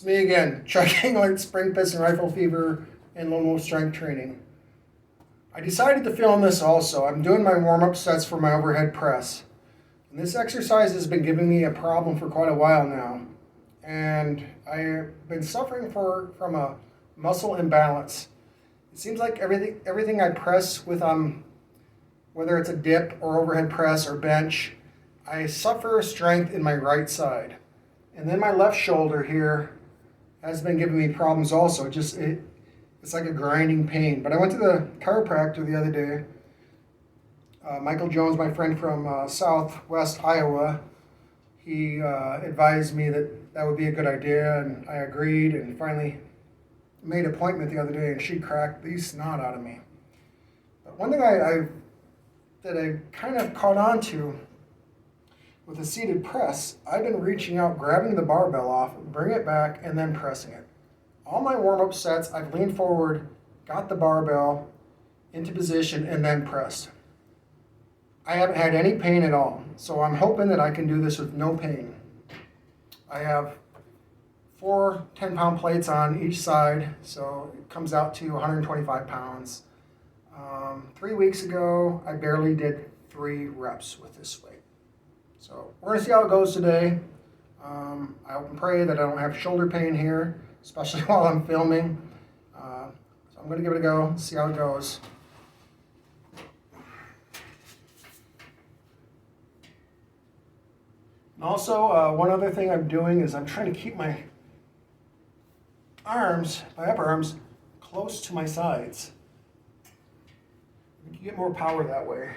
It's me again, checking like spring piston rifle fever and lone wolf strength training. I decided to film this also. I'm doing my warm-up sets for my overhead press. And this exercise has been giving me a problem for quite a while now. And I've been suffering from a muscle imbalance. It seems like everything I press with, whether it's a dip or overhead press or bench, I suffer strength in my right side. And then my left shoulder here has been giving me problems also. It's like a grinding pain. But I went to the chiropractor the other day. Michael Jones, my friend from southwest Iowa, he advised me that would be a good idea, and I agreed, and finally made an appointment the other day, and she cracked the snot out of me. But one thing that I kind of caught on to with a seated press, I've been reaching out, grabbing the barbell off, bring it back, and then pressing it. All my warm-up sets, I've leaned forward, got the barbell into position, and then pressed. I haven't had any pain at all, so I'm hoping that I can do this with no pain. I have 4 10-pound plates on each side, so it comes out to 125 pounds. 3 weeks ago, I barely did 3 reps with this weight. So we're gonna see how it goes today. I hope and pray that I don't have shoulder pain here, especially while I'm filming. So I'm gonna give it a go, see how it goes. And also, one other thing I'm doing is I'm trying to keep my arms, my upper arms, close to my sides. You get more power that way.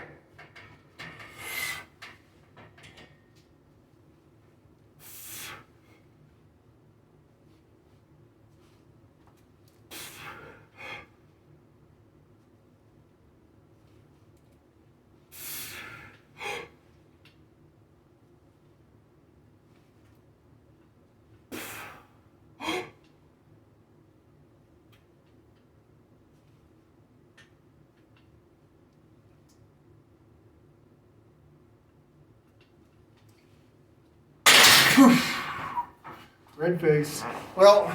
Red face. Well,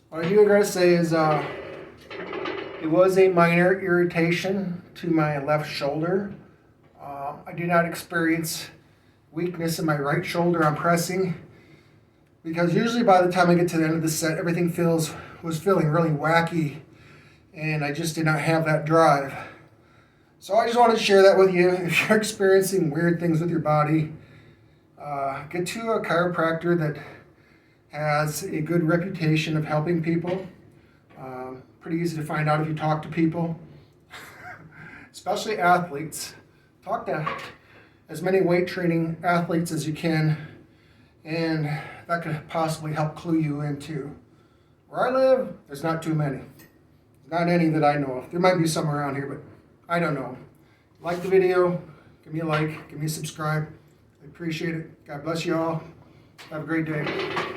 what I do gotta say is it was a minor irritation to my left shoulder. I did not experience weakness in my right shoulder on pressing, because usually by the time I get to the end of the set, everything was feeling really wacky, and I just did not have that drive. So I just wanted to share that with you. If you're experiencing weird things with your body, get to a chiropractor that has a good reputation of helping people. Pretty easy to find out if you talk to people, especially athletes. Talk to as many weight training athletes as you can, and that could possibly help clue you into. Where I live, there's not too many. Not any that I know of. There might be some around here, but I don't know. Like the video, give me a like, give me a subscribe. I appreciate it. God bless you all. Have a great day.